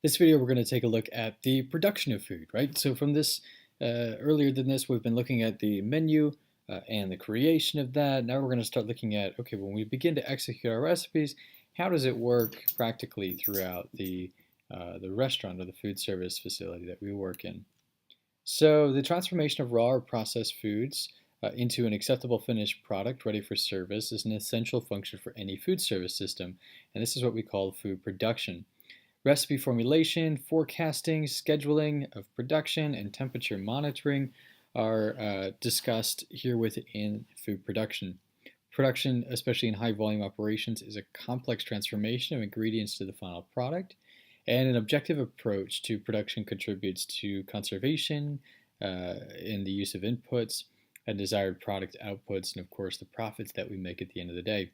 This video, we're going to take a look at the production of food, right? So from this, earlier than this, we've been looking at the menu and the creation of that. Now we're going to start looking at, okay, when we begin to execute our recipes, how does it work practically throughout the restaurant or the food service facility that we work in? So the transformation of raw or processed foods into an acceptable finished product ready for service is an essential function for any food service system, and this is what we call food production. Recipe formulation, forecasting, scheduling of production, and temperature monitoring are discussed here within food production. Production, especially in high volume operations, is a complex transformation of ingredients to the final product, and an objective approach to production contributes to conservation in the use of inputs and desired product outputs, and of course, the profits that we make at the end of the day.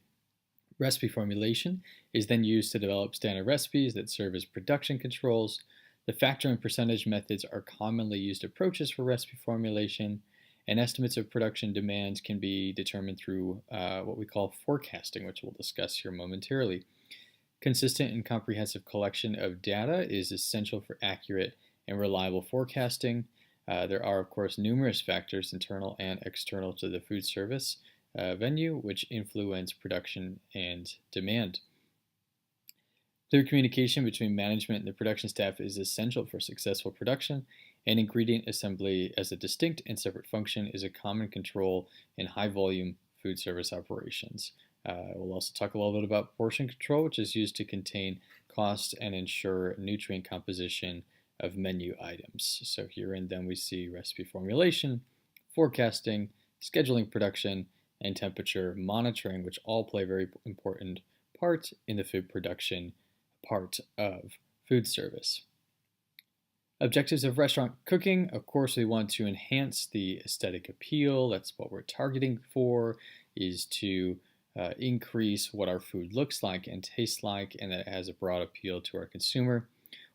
Recipe formulation is then used to develop standard recipes that serve as production controls. The factor and percentage methods are commonly used approaches for recipe formulation, and estimates of production demands can be determined through what we call forecasting, which we'll discuss here momentarily. Consistent and comprehensive collection of data is essential for accurate and reliable forecasting. There are, of course, numerous factors, internal and external, to the food service venue, which influence production and demand. Clear communication between management and the production staff is essential for successful production, and ingredient assembly as a distinct and separate function is a common control in high volume food service operations. We'll also talk a little bit about portion control, which is used to contain cost and ensure nutrient composition of menu items. So here and then we see recipe formulation, forecasting, scheduling production, and temperature monitoring, which all play a very important part in the food production part of food service. Objectives of restaurant cooking, of course, we want to enhance the aesthetic appeal. That's what we're targeting for, is to increase what our food looks like and tastes like, and that it has a broad appeal to our consumer.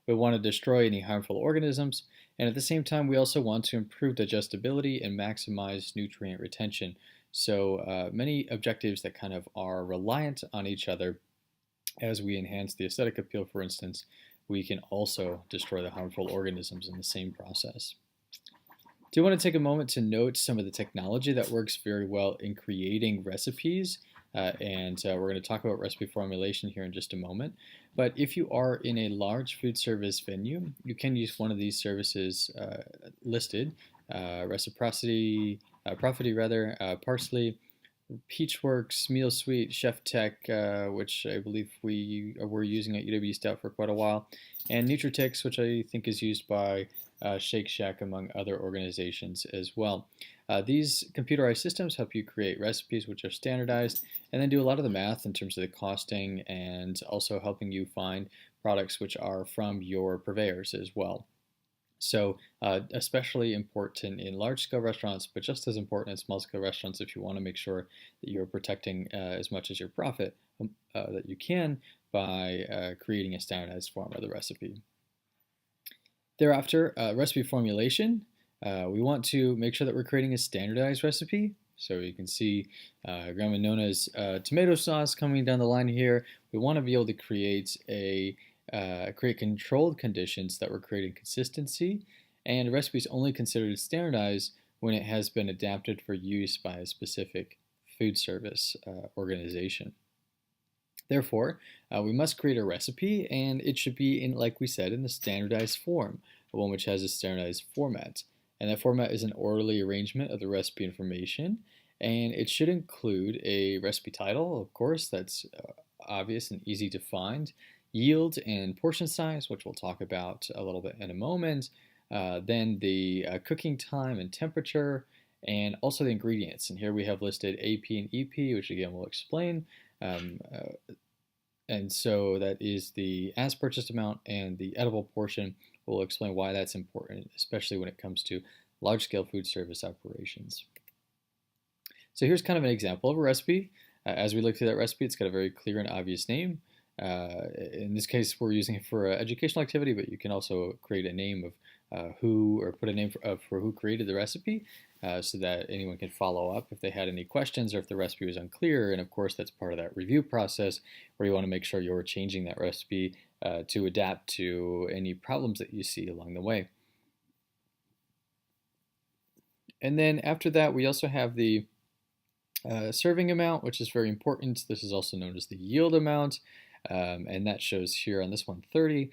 We want to destroy any harmful organisms, and at the same time, we also want to improve digestibility and maximize nutrient retention. So many objectives that kind of are reliant on each other. As we enhance the aesthetic appeal, for instance, we can also destroy the harmful organisms in the same process. Do want to take a moment to note some of the technology that works very well in creating recipes, and we're going to talk about recipe formulation here in just a moment. But if you are in a large food service venue, you can use one of these services listed: Reciprocity, Profity rather, Parsley, Peachworks, MealSuite, ChefTech, which I believe we were using at UW Stout for quite a while, and Nutritex, which I think is used by Shake Shack, among other organizations as well. These computerized systems help you create recipes which are standardized, and then do a lot of the math in terms of the costing, and also helping you find products which are from your purveyors as well. So especially important in large-scale restaurants, but just as important in small-scale restaurants if you want to make sure that you're protecting as much as your profit that you can by creating a standardized form of the recipe. Thereafter, recipe formulation. We want to make sure that we're creating a standardized recipe. So you can see Grandma Nona's tomato sauce coming down the line here. We want to be able to create controlled conditions that we're creating consistency, and a recipe is only considered standardized when it has been adapted for use by a specific food service organization. Therefore, we must create a recipe, and it should be, like we said, in the standardized form, one which has a standardized format. And that format is an orderly arrangement of the recipe information, and it should include a recipe title, of course, that's obvious and easy to find, yield and portion size, which we'll talk about a little bit in a moment, then the cooking time and temperature, and also the ingredients. And here we have listed AP and EP, which again we'll explain. And so that is the as purchased amount, and the edible portion. We'll explain why that's important, especially when it comes to large-scale food service operations. So here's kind of an example of a recipe. As we look through that recipe, it's got a very clear and obvious name. In this case, we're using it for educational activity, but you can also create a name of put a name for who created the recipe, so that anyone can follow up if they had any questions or if the recipe was unclear. And of course, that's part of that review process where you want to make sure you're changing that recipe to adapt to any problems that you see along the way. And then after that, we also have the serving amount, which is very important. This is also known as the yield amount, and that shows here on this one 30.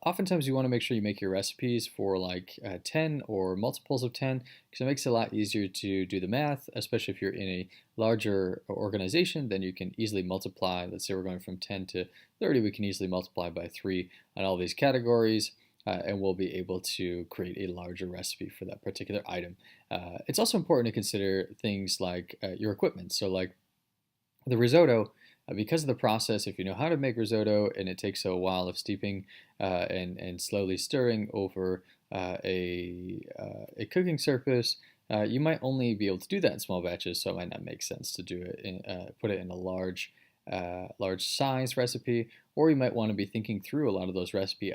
Oftentimes you want to make sure you make your recipes for like 10 or multiples of 10 because it makes it a lot easier to do the math, especially if you're in a larger organization. Then you can easily multiply. Let's say we're going from 10 to 30, we can easily multiply by 3 on all these categories. And we'll be able to create a larger recipe for that particular item. It's also important to consider things like your equipment. So like the risotto, because of the process, if you know how to make risotto and it takes a while of steeping and slowly stirring over a cooking surface, you might only be able to do that in small batches, so it might not make sense to do it put it in a large size recipe, or you might want to be thinking through a lot of those recipe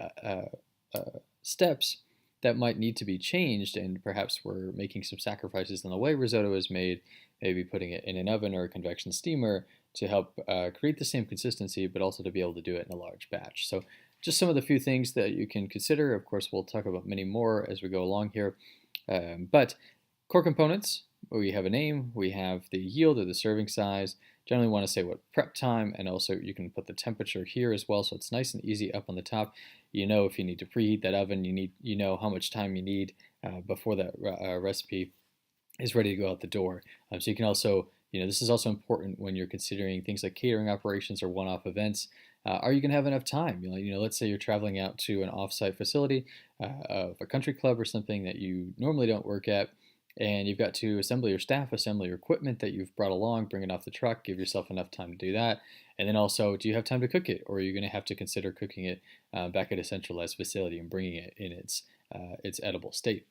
steps that might need to be changed, and perhaps we're making some sacrifices in the way risotto is made, maybe putting it in an oven or a convection steamer to help create the same consistency, but also to be able to do it in a large batch. So just some of the few things that you can consider. Of course, we'll talk about many more as we go along here. But core components, we have a name, we have the yield or the serving size. Generally want to say what prep time, and also you can put the temperature here as well, so it's nice and easy up on the top. You know if you need to preheat that oven, you know how much time you need before that recipe is ready to go out the door. So you can also, this is also important when you're considering things like catering operations or one-off events. Are you going to have enough time? Let's say you're traveling out to an off-site facility of a country club or something that you normally don't work at, and you've got to assemble your staff, assemble your equipment that you've brought along, bring it off the truck, give yourself enough time to do that. And then also, do you have time to cook it? Or are you going to have to consider cooking it back at a centralized facility and bringing it in its edible state?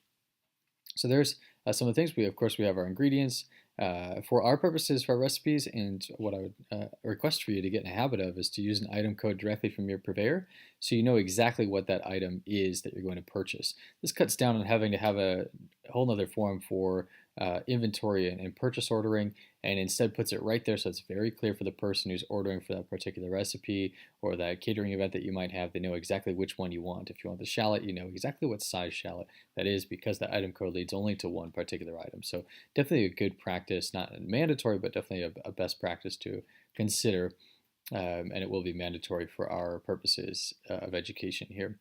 So there's some of the things. Of course, we have our ingredients. For our purposes, for our recipes, and what I would request for you to get in a habit of is to use an item code directly from your purveyor, so you know exactly what that item is that you're going to purchase. This cuts down on having to have a whole other form for inventory and purchase ordering, and instead puts it right there so it's very clear for the person who's ordering for that particular recipe or that catering event that you might have. They know exactly which one you want. If you want the shallot, you know exactly what size shallot that is, because the item code leads only to one particular item. So definitely a good practice, not mandatory, but definitely a best practice to consider, and it will be mandatory for our purposes of education here.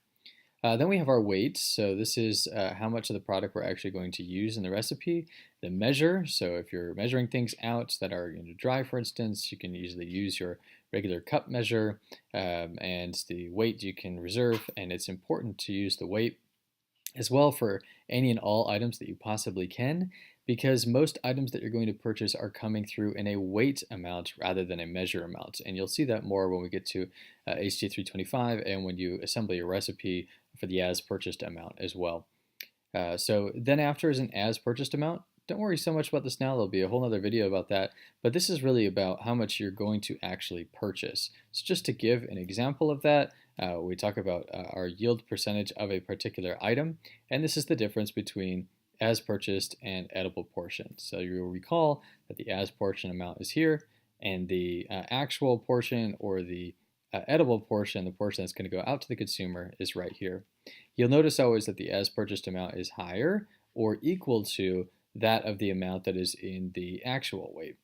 Then we have our weight. So this is how much of the product we're actually going to use in the recipe. The measure, so if you're measuring things out that are dry, for instance, you can easily use your regular cup measure, and the weight you can reserve, and it's important to use the weight as well for any and all items that you possibly can, because most items that you're going to purchase are coming through in a weight amount rather than a measure amount. And you'll see that more when we get to HT 325 and when you assemble your recipe for the as purchased amount as well. So then after is an as purchased amount. Don't worry so much about this now, there'll be a whole other video about that, but this is really about how much you're going to actually purchase. So just to give an example of that, we talk about our yield percentage of a particular item, and this is the difference between as purchased and edible portion. So you'll recall that the as portion amount is here, and the actual portion, or the edible portion, the portion that's going to go out to the consumer, is right here. You'll notice always that the as purchased amount is higher or equal to that of the amount that is in the actual weight.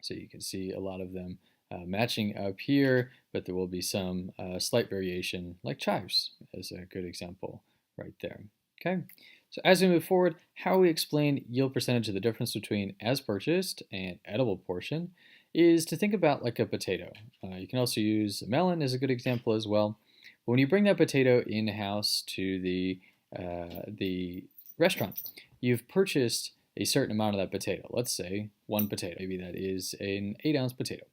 So you can see a lot of them matching up here, but there will be some slight variation, like chives as a good example right there. Okay, so as we move forward, how we explain yield percentage of the difference between as purchased and edible portion is to think about like a potato. You can also use a melon as a good example as well. But when you bring that potato in-house to the restaurant, you've purchased a certain amount of that potato. Let's say one potato, maybe that is an 8-ounce potato.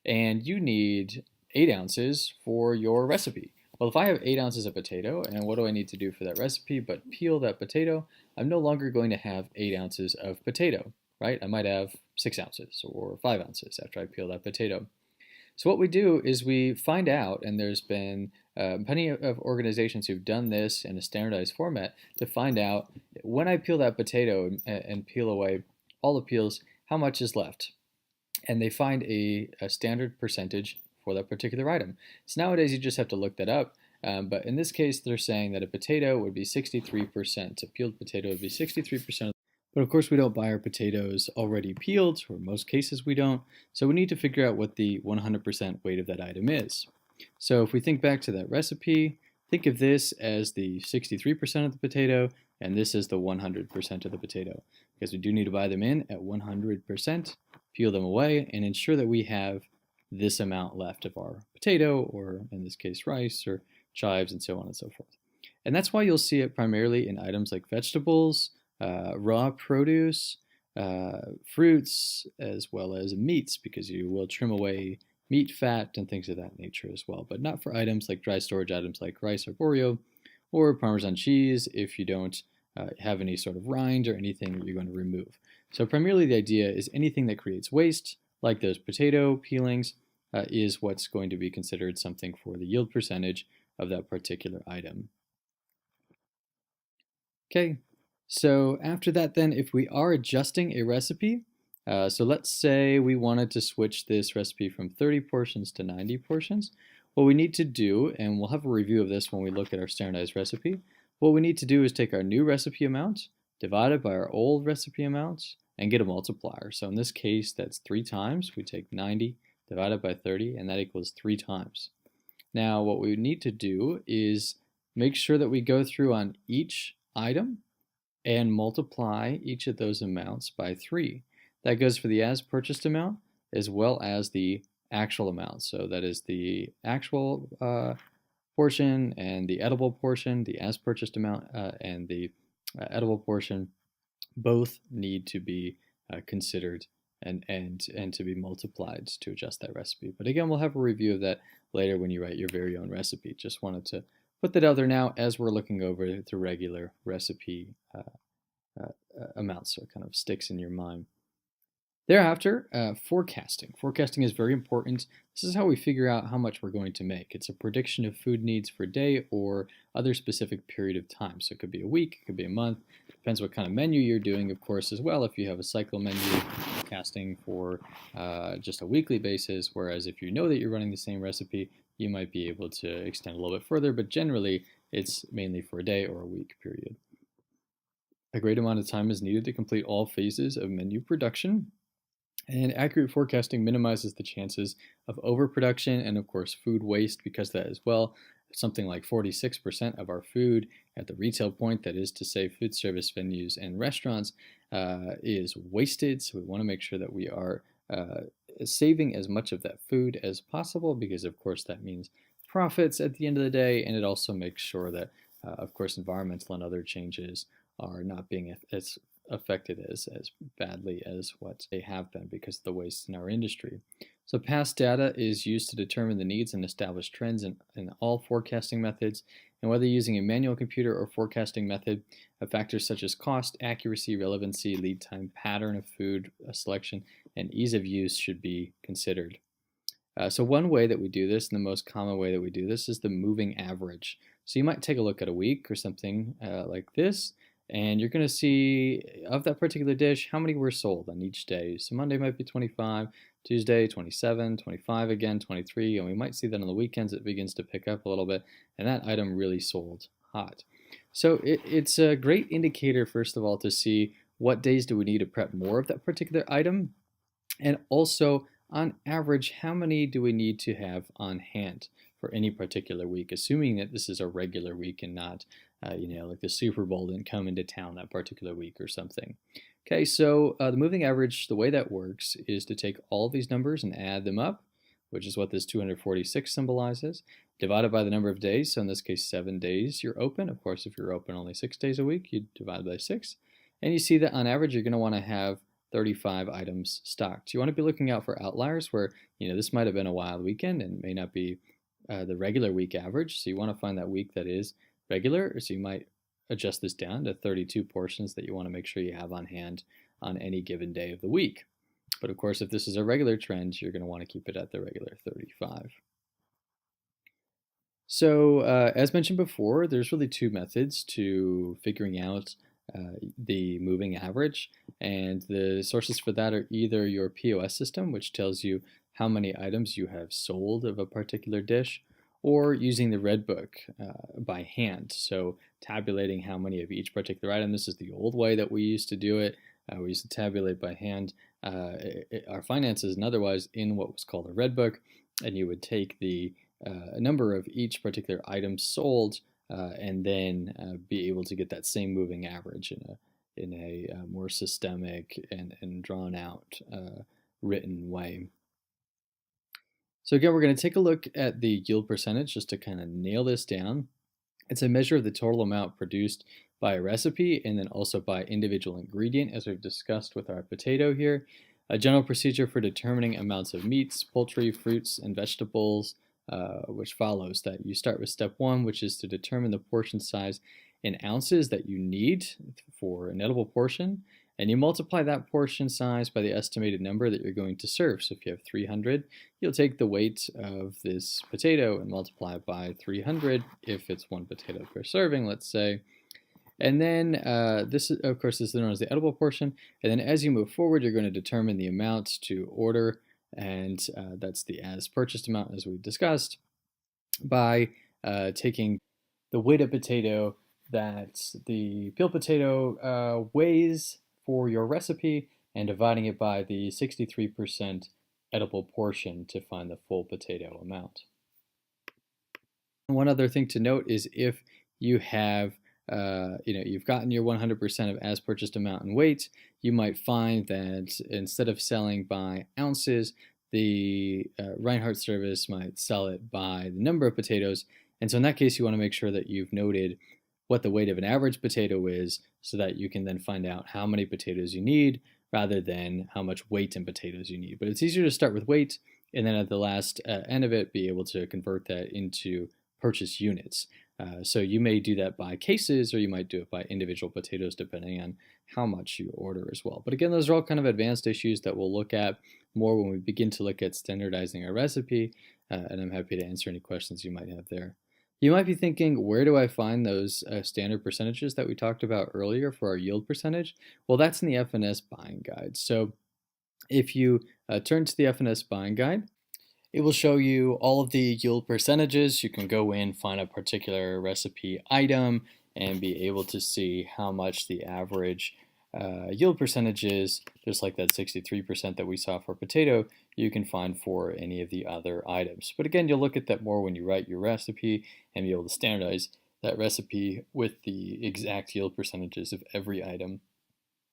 And you need 8 ounces for your recipe. Well, if I have 8 ounces of potato, and what do I need to do for that recipe but peel that potato, I'm no longer going to have 8 ounces of potato, right? I might have 6 ounces or 5 ounces after I peel that potato. So what we do is we find out, and there's been plenty of organizations who've done this in a standardized format, to find out when I peel that potato and peel away all the peels, how much is left. And they find a standard percentage for that particular item. So nowadays you just have to look that up. But in this case, they're saying that a potato would be 63%. A peeled potato would be 63%. But of course, we don't buy our potatoes already peeled, or in most cases we don't. So we need to figure out what the 100% weight of that item is. So if we think back to that recipe, think of this as the 63% of the potato, and this is the 100% of the potato. Because we do need to buy them in at 100%, peel them away, and ensure that we have this amount left of our potato, or in this case rice, or chives, and so on and so forth. And that's why you'll see it primarily in items like vegetables, raw produce, fruits, as well as meats, because you will trim away meat fat and things of that nature as well, but not for items like dry storage items like rice arborio or Parmesan cheese if you don't have any sort of rind or anything that you're going to remove. So primarily the idea is anything that creates waste, like those potato peelings, is what's going to be considered something for the yield percentage of that particular item. Okay, so after that then, if we are adjusting a recipe, so let's say we wanted to switch this recipe from 30 portions to 90 portions, what we need to do, and we'll have a review of this when we look at our standardized recipe, what we need to do is take our new recipe amount, divide it by our old recipe amount, and get a multiplier. So in this case, that's 3 times. We take 90 divided by 30, and that equals 3 times. Now, what we need to do is make sure that we go through on each item and multiply each of those amounts by 3. That goes for the as purchased amount as well as the actual amount. So that is the actual portion and the edible portion, the as purchased amount and the edible portion both need to be considered and to be multiplied to adjust that recipe. But again, we'll have a review of that later when you write your very own recipe. Just wanted to put that out there now as we're looking over the regular recipe amounts, so it kind of sticks in your mind. Thereafter, forecasting. Forecasting is very important. This is how we figure out how much we're going to make. It's a prediction of food needs for a day or other specific period of time. So it could be a week, it could be a month. Depends what kind of menu you're doing, of course, as well. If you have a cycle menu, forecasting for just a weekly basis, whereas if you know that you're running the same recipe, you might be able to extend a little bit further, but generally it's mainly for a day or a week period. A great amount of time is needed to complete all phases of menu production. And accurate forecasting minimizes the chances of overproduction and, of course, food waste because of that as well. Something like 46% of our food at the retail point, that is to say food service venues and restaurants, is wasted. So we want to make sure that we are saving as much of that food as possible because, of course, that means profits at the end of the day. And it also makes sure that, of course, environmental and other changes are not being as affected as badly as what they have been because of the waste in our industry. So past data is used to determine the needs and establish trends in all forecasting methods. And whether using a manual computer or forecasting method, factors such as cost, accuracy, relevancy, lead time, pattern of food selection, and ease of use should be considered. So one way that we do this, and the most common way that we do this, is the moving average. So you might take a look at a week or something like this, and you're going to see of that particular dish how many were sold on each day. So Monday might be 25, Tuesday 27, 25 again, 23, and we might see that on the weekends it begins to pick up a little bit, and that item really sold hot. So it's a great indicator, first of all, to see what days do we need to prep more of that particular item, and also on average, how many do we need to have on hand for any particular week, assuming that this is a regular week and not like the Super Bowl didn't come into town that particular week or something. Okay, so the moving average, the way that works is to take all of these numbers and add them up, which is what this 246 symbolizes, divided by the number of days. So in this case, 7 days you're open. Of course, if you're open only 6 days a week, you divide by 6. And you see that on average, you're going to want to have 35 items stocked. You want to be looking out for outliers where, this might have been a wild weekend and may not be the regular week average. So you want to find that week that is regular, so you might adjust this down to 32 portions that you want to make sure you have on hand on any given day of the week. But of course, if this is a regular trend, you're going to want to keep it at the regular 35. So as mentioned before, there's really 2 methods to figuring out the moving average, and the sources for that are either your POS system, which tells you how many items you have sold of a particular dish, or using the Red Book by hand. So tabulating how many of each particular item. This is the old way that we used to do it. We used to tabulate by hand our finances and otherwise in what was called a Red Book, and you would take the number of each particular item sold and then be able to get that same moving average in a more systemic and drawn out written way. So again, we're going to take a look at the yield percentage just to kind of nail this down. It's a measure of the total amount produced by a recipe and then also by individual ingredient, as we've discussed with our potato here. A general procedure for determining amounts of meats, poultry, fruits, and vegetables, which follows that you start with step one, which is to determine the portion size in ounces that you need for an edible portion. And you multiply that portion size by the estimated number that you're going to serve. So if you have 300, you'll take the weight of this potato and multiply it by 300 if it's one potato per serving, let's say. And then this, of course, is known as the edible portion. And then as you move forward, you're going to determine the amount to order, and that's the as purchased amount, as we discussed, by taking the weight of potato that the peeled potato weighs for your recipe and dividing it by the 63% edible portion to find the full potato amount. One other thing to note is if you have you've gotten your 100% of as purchased amount and weight, you might find that instead of selling by ounces, the Reinhart service might sell it by the number of potatoes. And so in that case, you want to make sure that you've noted what the weight of an average potato is so that you can then find out how many potatoes you need rather than how much weight in potatoes you need. But it's easier to start with weight and then at the last end of it, be able to convert that into purchase units. So you may do that by cases or you might do it by individual potatoes depending on how much you order as well. But again, those are all kind of advanced issues that we'll look at more when we begin to look at standardizing our recipe, and I'm happy to answer any questions you might have there. You might be thinking, where do I find those standard percentages that we talked about earlier for our yield percentage? Well, that's in the F&S buying guide. So if you turn to the F&S buying guide, it will show you all of the yield percentages. You can go in, find a particular recipe item, and be able to see how much the average yield percentage is, just like that 63% that we saw for potato, you can find for any of the other items. But again, you'll look at that more when you write your recipe and be able to standardize that recipe with the exact yield percentages of every item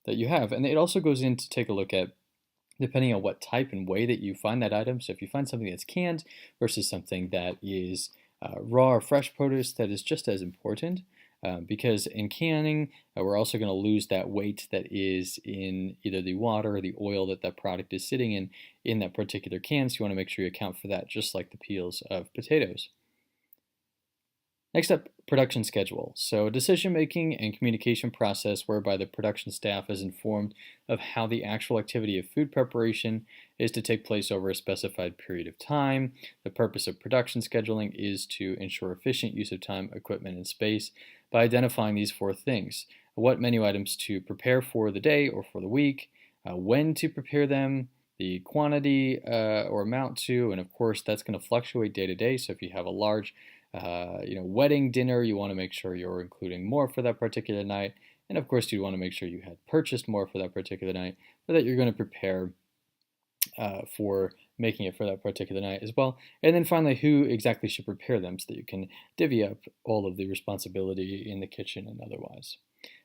that you have. And it also goes in to take a look at depending on what type and way that you find that item. So if you find something that's canned versus something that is raw or fresh produce, that is just as important. Because in canning, we're also going to lose that weight that is in either the water or the oil that that product is sitting in that particular can. So you want to make sure you account for that, just like the peels of potatoes. Next up, production schedule. So a decision-making and communication process whereby the production staff is informed of how the actual activity of food preparation is to take place over a specified period of time. The purpose of production scheduling is to ensure efficient use of time, equipment, and space by identifying these four things: what menu items to prepare for the day or for the week, when to prepare them, the quantity or amount to, and of course that's going to fluctuate day to day. So if you have a large wedding dinner, you want to make sure you're including more for that particular night. And of course, you want to make sure you had purchased more for that particular night, but that you're going to prepare for making it for that particular night as well. And then finally, who exactly should prepare them so that you can divvy up all of the responsibility in the kitchen and otherwise.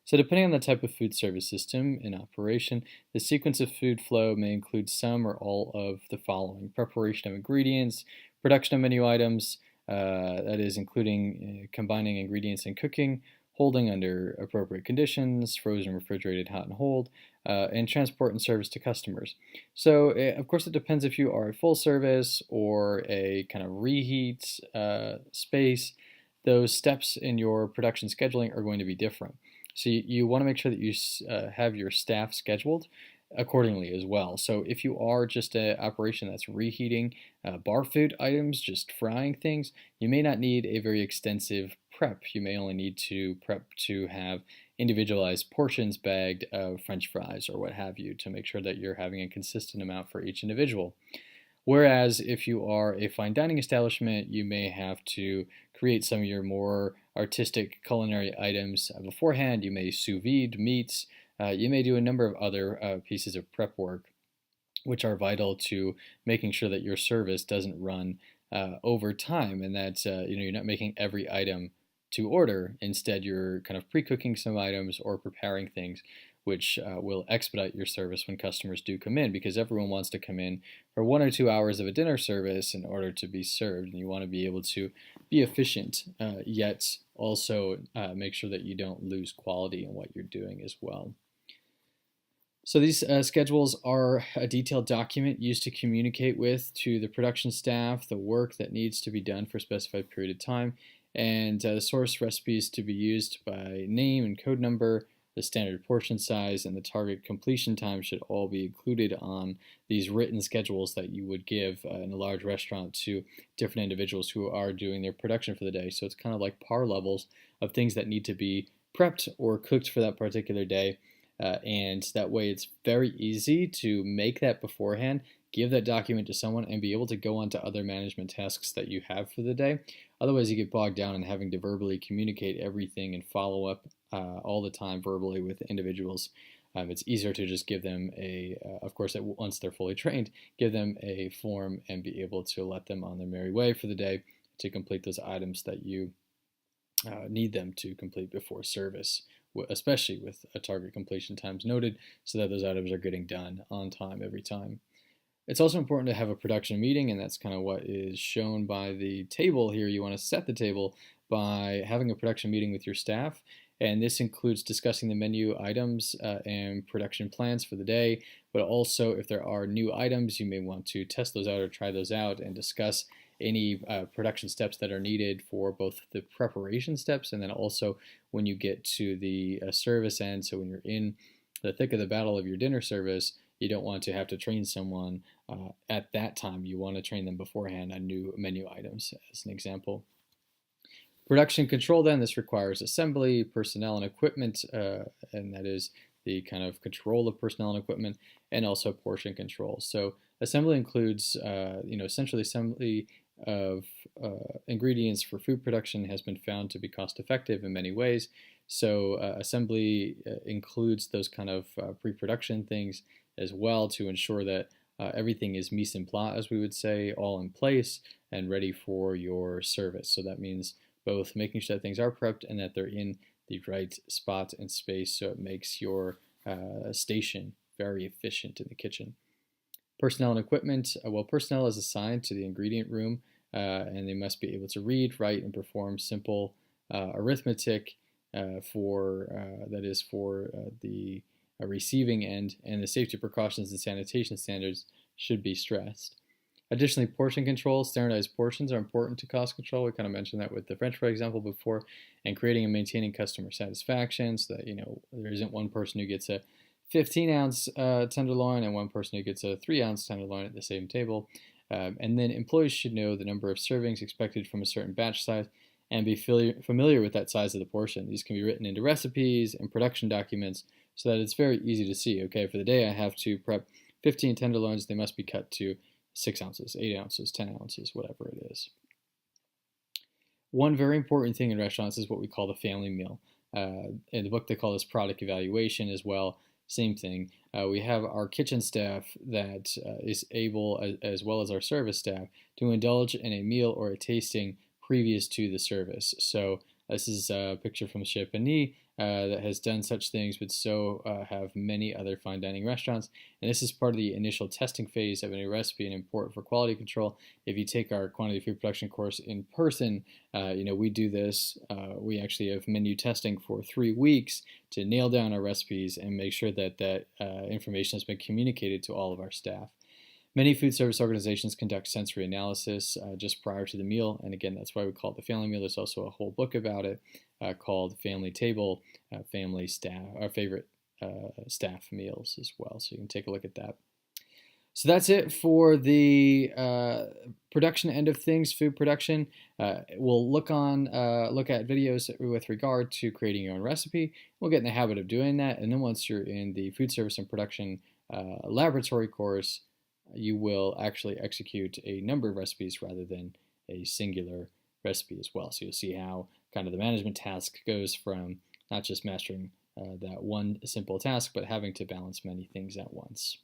So depending on the type of food service system in operation, the sequence of food flow may include some or all of the following: preparation of ingredients, production of menu items, that is including combining ingredients and cooking, holding under appropriate conditions, frozen, refrigerated, hot and hold, and transport and service to customers. So of course it depends if you are a full service or a kind of reheat space. Those steps in your production scheduling are going to be different. So you want to make sure that you have your staff scheduled accordingly as well. So if you are just an operation that's reheating bar food items, just frying things, you may not need a very extensive prep. You may only need to prep to have individualized portions bagged of French fries or what have you to make sure that you're having a consistent amount for each individual. Whereas if you are a fine dining establishment, you may have to create some of your more artistic culinary items beforehand. You may sous vide meats. You may do a number of other pieces of prep work, which are vital to making sure that your service doesn't run over time, and that you're not making every item to order. Instead, you're kind of pre-cooking some items or preparing things which will expedite your service when customers do come in, because everyone wants to come in for 1 or 2 hours of a dinner service in order to be served, and you want to be able to be efficient, yet also make sure that you don't lose quality in what you're doing as well. So these schedules are a detailed document used to communicate with to the production staff the work that needs to be done for a specified period of time, and the source recipes to be used by name and code number, the standard portion size, and the target completion time should all be included on these written schedules that you would give in a large restaurant to different individuals who are doing their production for the day. So it's kind of like par levels of things that need to be prepped or cooked for that particular day. And that way it's very easy to make that beforehand, give that document to someone, and be able to go on to other management tasks that you have for the day. Otherwise, you get bogged down in having to verbally communicate everything and follow up all the time verbally with individuals. It's easier to just give them of course, once they're fully trained, give them a form and be able to let them on their merry way for the day to complete those items that you need them to complete before service, especially with a target completion times noted, so that those items are getting done on time every time. It's also important to have a production meeting, and that's kind of what is shown by the table here. You want to set the table by having a production meeting with your staff, and this includes discussing the menu items and production plans for the day, but also if there are new items, you may want to test those out or try those out and discuss any production steps that are needed for both the preparation steps and then also when you get to the service end. So when you're in the thick of the battle of your dinner service, you don't want to have to train someone at that time. You want to train them beforehand on new menu items, as an example. Production control, then, this requires assembly, personnel, and equipment, and that is the kind of control of personnel and equipment, and also portion control. So assembly includes, essentially assembly of ingredients for food production has been found to be cost effective in many ways. So assembly includes those kind of pre-production things as well to ensure that everything is mise en place, as we would say, all in place and ready for your service. So that means both making sure that things are prepped and that they're in the right spot and space, so it makes your station very efficient in the kitchen. Personnel and equipment. Well, personnel is assigned to the ingredient room, and they must be able to read, write, and perform simple arithmetic for the receiving end, and the safety precautions and sanitation standards should be stressed. Additionally, portion control, standardized portions are important to cost control. We kind of mentioned that with the French fry example before, and creating and maintaining customer satisfaction so that there isn't one person who gets a 15-ounce tenderloin and one person who gets a 3-ounce tenderloin at the same table. And then employees should know the number of servings expected from a certain batch size and be familiar with that size of the portion. These can be written into recipes and production documents so that it's very easy to see. Okay, for the day I have to prep 15 tenderloins. They must be cut to 6 ounces, 8 ounces, 10 ounces, whatever it is. One very important thing in restaurants is what we call the family meal. In the book, they call this product evaluation as well. Same thing. We have our kitchen staff that is able, as well as our service staff, to indulge in a meal or a tasting previous to the service. So this is a picture from Chez Panisse that has done such things, but so have many other fine dining restaurants. And this is part of the initial testing phase of a new recipe and important for quality control. If you take our quantity food production course in person, we do this. We actually have menu testing for 3 weeks to nail down our recipes and make sure that that information has been communicated to all of our staff. Many food service organizations conduct sensory analysis just prior to the meal, and again, that's why we call it the family meal. There's also a whole book about it called Family Table, Family Staff, our favorite staff meals as well. So you can take a look at that. So that's it for the production end of things, food production. We'll look at videos with regard to creating your own recipe. We'll get in the habit of doing that, and then once you're in the food service and production laboratory course, you will actually execute a number of recipes rather than a singular recipe as well. So you'll see how kind of the management task goes from not just mastering that one simple task, but having to balance many things at once.